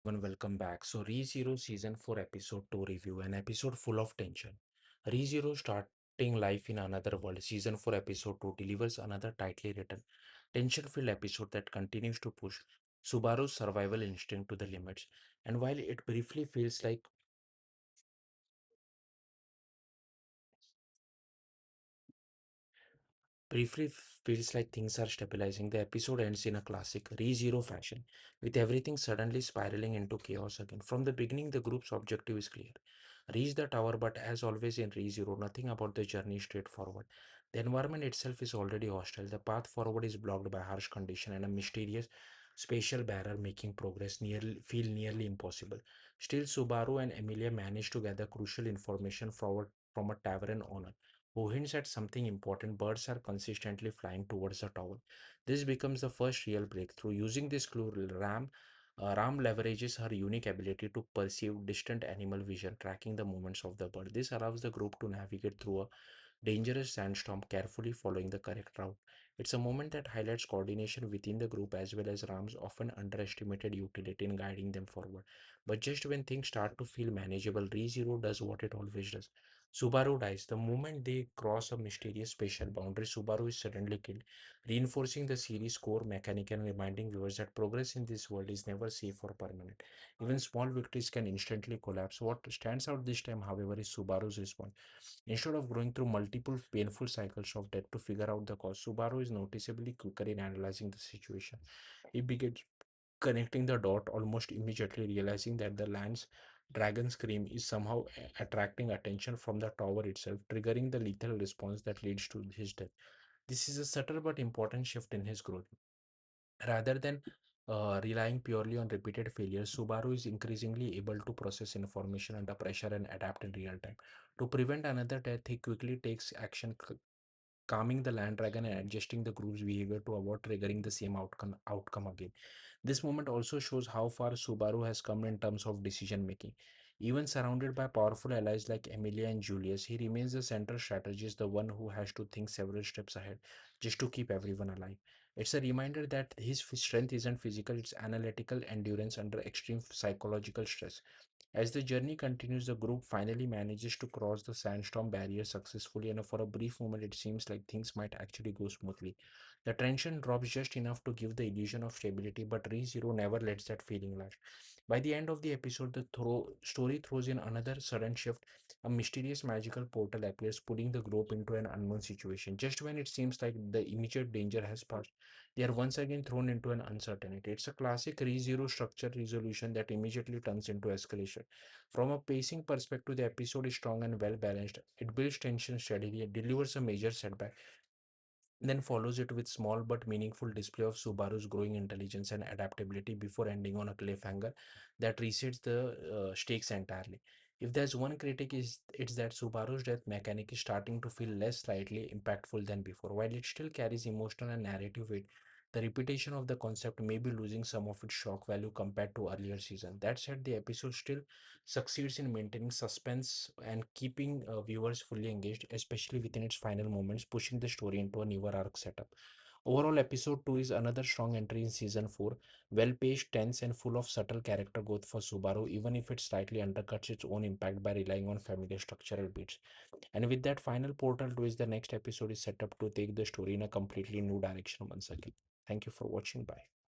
everyone, welcome back. So, ReZero Season 4 Episode 2 review, an episode full of tension. ReZero starting life in another world, Season 4 Episode 2 delivers another tightly written, tension filled episode that continues to push Subaru's survival instinct to the limits. And while it briefly feels like feels like things are stabilizing, the episode ends in a classic ReZero fashion, with everything suddenly spiraling into chaos again. From the beginning, the group's objective is clear: reach the tower, but as always in ReZero, nothing about the journey is straightforward. The environment itself is already hostile. The path forward is blocked by harsh condition and a mysterious spatial barrier making progress nearly impossible. Still, Subaru and Emilia manage to gather crucial information forward from a tavern owner who hints at something important. Birds are consistently flying towards the tower. This becomes the first real breakthrough. Using this clue, Ram leverages her unique ability to perceive distant animal vision, tracking the movements of the bird. This allows the group to navigate through a dangerous sandstorm, carefully following the correct route. It's a moment that highlights coordination within the group as well as Ram's often underestimated utility in guiding them forward. But just when things start to feel manageable, ReZero does what it always does. Subaru dies. The moment they cross a mysterious spatial boundary, Subaru is suddenly killed, reinforcing the series' core mechanic and reminding viewers that progress in this world is never safe or permanent. Even small victories can instantly collapse. What stands out this time, however, is Subaru's response. Instead of going through multiple painful cycles of death to figure out the cause, Subaru is noticeably quicker in analyzing the situation. He begins connecting the dot almost immediately, realizing that the land's dragon scream is somehow attracting attention from the tower itself, triggering the lethal response that leads to his death. This is a subtle but important shift in his growth. Rather than relying purely on repeated failures, Subaru is increasingly able to process information under pressure and adapt in real time. To prevent another death, he quickly takes action, calming the land dragon and adjusting the group's behavior to avoid triggering the same outcome again. This moment also shows how far Subaru has come in terms of decision making. Even surrounded by powerful allies like Emilia and Julius, he remains the central strategist, the one who has to think several steps ahead just to keep everyone alive. It's a reminder that his strength isn't physical, it's analytical endurance under extreme psychological stress. As the journey continues, the group finally manages to cross the sandstorm barrier successfully, and for a brief moment, it seems like things might actually go smoothly. The tension drops just enough to give the illusion of stability, but ReZero never lets that feeling last. By the end of the episode, the story throws in another sudden shift. A mysterious magical portal appears, putting the group into an unknown situation. Just when it seems like the immediate danger has passed, they are once again thrown into an uncertainty. It's a classic ReZero structure resolution that immediately turns into escalation. From a pacing perspective, the episode is strong and well balanced. It builds tension steadily, it delivers a major setback, then follows it with small but meaningful display of Subaru's growing intelligence and adaptability before ending on a cliffhanger that resets the stakes entirely. If there's one critic, is it's that Subaru's death mechanic is starting to feel less slightly impactful than before. While it still carries emotional and narrative weight, the repetition of the concept may be losing some of its shock value compared to earlier season. That said, the episode still succeeds in maintaining suspense and keeping viewers fully engaged, especially within its final moments, pushing the story into a newer arc setup. Overall, episode 2 is another strong entry in season 4, well paced, tense, and full of subtle character growth for Subaru, even if it slightly undercuts its own impact by relying on familiar structural beats. And with that final portal twist, the next episode is set up to take the story in a completely new direction once again. Thank you for watching. Bye.